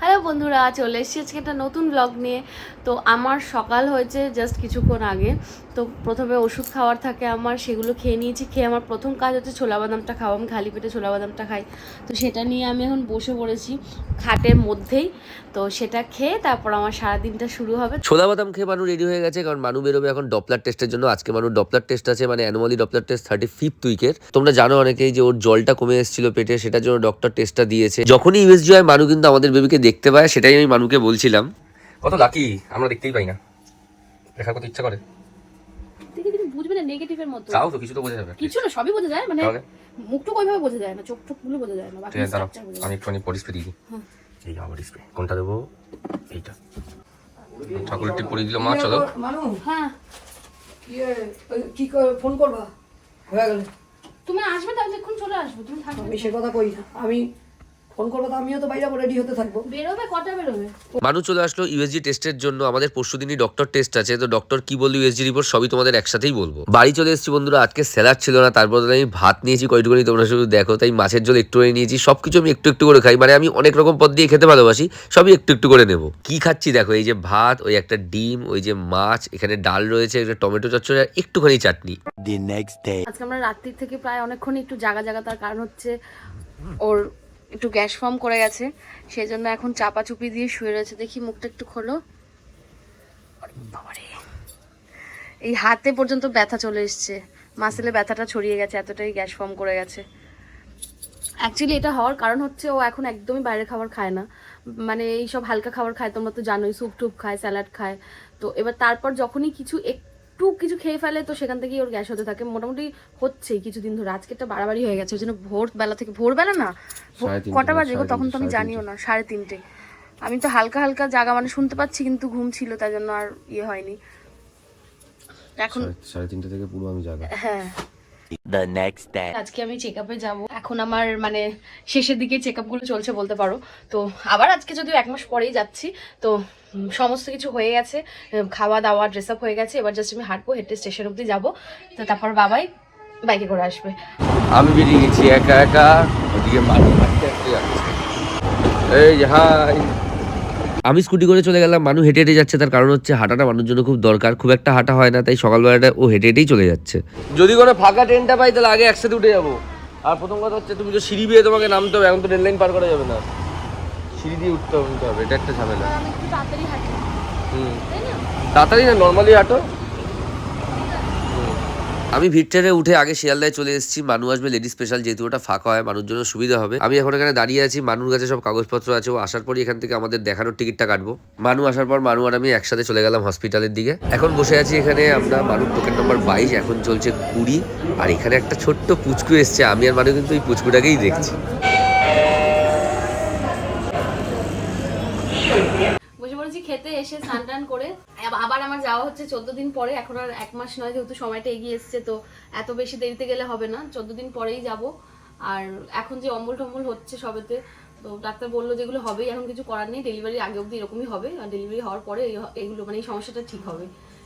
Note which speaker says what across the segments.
Speaker 1: Hello বন্ধুরা, চলে এসেছি আজকে একটা নতুন ব্লগ নিয়ে। তো আমার সকাল হয়েছে জাস্ট কিছুক্ষণ আগে। তো প্রথমে ওষুধ খাওয়ার থাকে আমার, সেগুলো খেয়ে নিয়েছি। খেয়ে আমার প্রথম কাজ হচ্ছে ছোলা বাদামটা খাওয়া। আমি খালি পেটে ছোলা বাদামটা খাই। তো সেটা নিয়ে আমি এখন বসে পড়েছি খাটের মধ্যেই। তো সেটা খেয়ে তারপর আমার সারাদিনটা শুরু হবে।
Speaker 2: ছোলা বাদাম খেয়ে মানু রেডি হয়ে গেছে, কারণ মানু বেরোবে এখন ডপলার টেস্টের জন্য। আজকে মানু ডপলার টেস্ট আছে, মানে অ্যানুয়ালি ডপলার টেস্ট 35th উইকের। তোমরা জানো অনেকেই যে ওর জলটা কমে এসেছিল পেটে, সেটার জন্য ডক্টর টেস্টটা দিয়েছে। যখনই ইউএসজি হয় মানু কিন্তু আমাদের বেবিকে দেখতে পায়, সেটাই আমি মানুকে বলছিলাম। কত লাকি, আমরা দেখতেই পাই না, দেখার কত ইচ্ছা করে।
Speaker 1: দেখে কিছু বুঝবে না, নেগেটিভের মতো।
Speaker 2: তাও তো কিছু তো বোঝা যাবে।
Speaker 1: কিছু না, সবই বোঝা যায়, মানে মুখটুকু ওইভাবে বোঝা যায় না, চোখ টোকগুলো বোঝা যায় না। বাকি স্ট্রাকচার বোঝা যায়।
Speaker 2: আমি একটুখানি পরিস্পে দিই। এই আমার ডিসপ্লে কোনটা দেবো? এইটা। ঠাকুরটি পরিয়ে দিল মা। চলো
Speaker 3: মানু,
Speaker 1: হ্যাঁ,
Speaker 3: কি ফোন করবা হয়ে গেলে?
Speaker 1: তুমি আসবে তাহলে এখন চলে আসবো, তুমি থাকবে।
Speaker 3: আমি সে কথা কই না, আমি ফোন করবো তো আমিও তো বাইরে রেডি হতে থাকবো।
Speaker 1: বেরোবে কটা বেরোবে?
Speaker 2: মানু চলে আসলো ইউএসজি টেস্টের জন্য। আমাদের পরশুদিনই ডক্টর টেস্ট আছে, তো ডক্টর কি বললো ইউএসজি রিপোর্ট সবই তোমাদের একসাথেই বলবো। বাড়ি চলে এসেছি বন্ধুরা। আজকে স্যালাড ছিল না, তারপর আমি ভাত নিয়েছি কয়টুকুনি, তোমরা শুধু দেখো। তাই মাছের ঝোল একটু নিয়েছি। সবকিছু আমি একটু একটু করে খাই, মানে আমি অনেক রকম পদ দিয়ে খেতে ভালোবাসি, সবই একটু একটু করে নেবো। কি খাচ্ছি দেখো, এই যে ভাত, ওই একটা ডিম, ওই যে মাছ, এখানে ডাল রয়েছে, একটা টমেটো চচ্চড়ি আর একটুখানি চাটনি।
Speaker 1: আজকে আমরা রাত্রির থেকে প্রায় অনেকক্ষণ একটু জাগা তার কারণ হচ্ছে ওর একটু গ্যাস ফর্ম করে গেছে, সেই জন্য এখন চাপা চুপি দিয়ে শুয়ে রয়েছে। দেখি মুখটা একটু খোলো। বাবারে, এই হাতে পর্যন্ত ব্যথা চলে এসছে, মাসেলে ব্যথাটা ছড়িয়ে গেছে, এতটাই গ্যাস ফর্ম করে গেছে। অ্যাকচুয়ালি এটা হওয়ার কারণ হচ্ছে ও এখন একদমই বাইরের খাবার খায় না, মানে এই সব হালকা খাবার খায়, তোমরা তো জানোই, স্যুপ টুপ খায়, স্যালাড খায়। তো এবার তারপর যখনই কিছু খেয়ে ফেলে, তো সেখান থেকেই ওর গ্যাস হতে থাকে। মোটামুটি হচ্ছেই কিছুদিন ধরে। আজকে একটা বাড়াবাড়ি হয়ে গেছে, ওই জন্য ভোরবেলা না, কটা বাজে গো তখন তো আমি জানিও না, 3:30। আমি তো হালকা হালকা জাগা, মানে শুনতে পাচ্ছি কিন্তু ঘুম ছিল, তাই জন্য আর ইয়ে হয়নি। এখন
Speaker 2: 3:30 থেকে পুরো আমি জাগা।
Speaker 1: হ্যাঁ,
Speaker 4: The next day.
Speaker 1: আজকে আমি চেকআপে যাব। এখন আমার মানে শেষের দিকে চেকআপগুলো চলছে বলতে পারো। তো আবার আজকে যদিও 1 মাস পরেই যাচ্ছি, তো সমস্ত কিছু হয়ে গেছে, খাওয়া দাওয়া, ড্রেস আপ হয়ে গেছে। এবার জাস্ট আমি হাঁটবো, হেঁটে স্টেশন অব্দি যাবো। তো তারপর বাবাই বাইকে করে আসবে।
Speaker 2: আমি বেরিয়ে গেছি একা একা, ওদিকে মানু হাঁটতে হাঁটতে যাচ্ছে। এই যে হাই, আমি স্কুটি করে চলে গেলাম, মানু হেঁটে হেঁটে যাচ্ছে। তার কারণ হচ্ছে হাঁটাটা মানুষের জন্য খুব দরকার, খুব একটা হাঁটা হয় না, তাই সকালবেলাটা ও হেঁটে হেঁটেই চলে যাচ্ছে। যদি কোনো ফাঁকা ট্রেনটা পাই তাহলে আগে একসাথে উঠে যাবো। আর প্রথম কথা হচ্ছে তুমি তো সিঁড়ি বেয়ে তোমাকে নামতে হবে, এখন তো রেল লাইন পার করা যাবে না, সিঁড়ি দিয়ে উঠতে হবে, এটা একটা ঝামেলা।
Speaker 1: আমি একটু তাড়াতাড়ি হাঁটি, তাই না?
Speaker 2: তাড়াতাড়ি না, নর্মালি হাঁটো। আমি ভিড় উঠে আগে শিয়ালদায় চলে এসেছি। মানু আসবে লেডি স্পেশাল, যেহেতু ওটা ফাঁকা হয়, মানুষ জন্য সুবিধা হবে। আমি এখন এখানে দাঁড়িয়ে আছি, মানুর কাছে সব কাগজপত্র আছে। ও আসার পরই এখান থেকে আমাদের দেখানোর টিকিটটা কাটবো। মানু আসার পর মানু আর আমি একসাথে চলে গেলাম হসপিটালের দিকে। এখন বসে আছি এখানে আমরা, মানুর টোকেন নম্বর 22, এখন চলছে 20। আর এখানে একটা ছোট্ট পুচকু এসছে, আমি আর মানু কিন্তু এই পুচকুটাকেই দেখছি।
Speaker 1: বসে পড়েছি খেতে, এসে স্নান টান করে আবার আমার যাওয়া হচ্ছে 14 দিন পরে। এখন আর 1 মাস নয়, যেহেতু সময়টা এগিয়ে এসছে, তো এত বেশি দেরিতে গেলে হবে না, 14 দিন পরেই যাব। আর এখন যে অম্বল টম্বল হচ্ছে সবেতে, তো ডাক্তার বললো যেগুলো হবেই, এখন কিছু করার নেই। ডেলিভারি আগে অবধি এরকমই হবে, আর ডেলিভারি হওয়ার পরে এইগুলো মানে এই সমস্যাটা ঠিক হবে,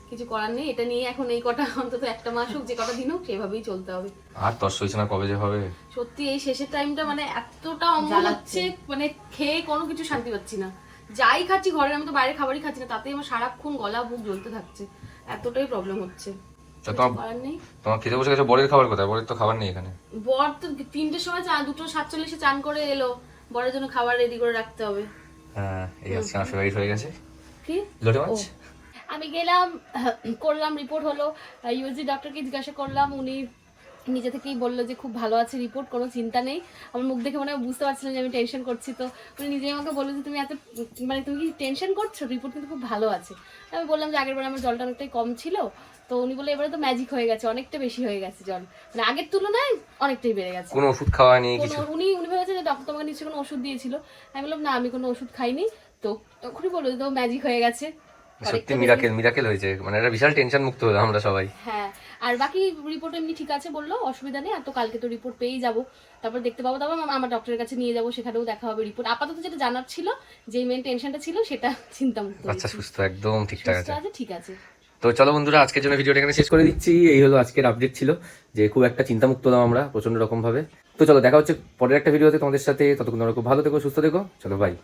Speaker 1: কিছু করার নেই। এটা নিয়ে এখন এই কটা অন্তত 1 মাস হোক, যে কটা দিন হোক, সেভাবেই চলতে হবে।
Speaker 2: আর তস হয়েছে না, কবে যে হবে।
Speaker 1: সত্যি এই শেষের টাইমটা মানে এতটা অম্বল হচ্ছে, মানে খেয়ে কোনো কিছু শান্তি পাচ্ছি না। যাই খাচ্ছি ঘরের, আমি তো বাইরে খাবারই খাচ্ছি না, তাতেই আমার সারাক্ষণ গলা বুক জ্বলতে থাকছে, এতটাই প্রবলেম হচ্ছে। করার নেই।
Speaker 2: তোমার খেতে বসে গেছে, বরের খাবার কোথায়? বরের তো খাবার নেই এখানে।
Speaker 1: বর তো 3টের সময় 2:47 চান করে এলো, বরের জন্য খাবার রেডি করে রাখতে হবে।
Speaker 2: হ্যাঁ, এই আজকে আমার ফেভারিট হয়ে গেছে
Speaker 1: কি
Speaker 2: লোটে মাছ।
Speaker 1: আমি গেলাম, করলাম, রিপোর্ট হলো। ইউএসজি ডক্টরকে জিজ্ঞাসা করলাম, উনি নিজে থেকেই বললো যে খুব ভালো আছে রিপোর্ট, কোনো চিন্তা নেই। আমার মুখ দেখে মনে হয় বুঝতে পারছিলেন যে আমি টেনশন করছি, তো উনি নিজেই আমাকে বললো যে তুমি মানে তুমি কি টেনশন করছো, রিপোর্ট কিন্তু খুব ভালো আছে। আমি বললাম যে আগের বার আমার জলটা অনেকটাই কম ছিল, তো উনি বলে এবারে তো ম্যাজিক হয়ে গেছে, অনেকটা বেশি হয়ে গেছে জল, মানে আগের তুলনায় অনেকটাই বেড়ে গেছে।
Speaker 2: কোনো ওষুধ খাওয়া নেই কিছু?
Speaker 1: উনি ভেবেছে যে ডক্টর তোমাকে নিশ্চয়ই কোনো ওষুধ দিয়েছিল। আমি বললাম না, আমি কোনো ওষুধ খাইনি। তো তখনই বললো যে তো ম্যাজিক হয়ে গেছে।
Speaker 2: সত্যি মিরাকেল হয়েছে, মানে একটা বিশাল টেনশন মুক্ত হলাম আমরা সবাই।
Speaker 1: হ্যাঁ, আর বাকি রিপোর্ট এমনি ঠিক আছে বললো, অসুবিধা নেই। আর তো কালকে তো রিপোর্ট পেয়েই যাবো, তারপর দেখতে পাবো, তারপর আমার ডক্টরের কাছে নিয়ে যাবো, সেখানেও দেখা হবে রিপোর্ট। আপাতত যেটা জানার ছিল, যে মেন টেনশনটা ছিল, সেটা চিন্তামুক্ত।
Speaker 2: আচ্ছা, সুস্থ একদম ঠিকঠাক আছে।
Speaker 1: ঠিক আছে।
Speaker 2: তো চলো বন্ধুরা, আজকের জন্য ভিডিওটা এখানে শেষ করে দিচ্ছি। এই হলো আজকের আপডেট ছিল, যে খুব একটা চিন্তামুক্ত হলাম আমরা প্রচন্ড রকম ভাবে। তো চলো দেখা হচ্ছে পরের একটা ভিডিওতে তোমাদের সাথে, ততক্ষণ তোমরা খুব ভালো থেকো, সুস্থ থেকো, চলো বাই।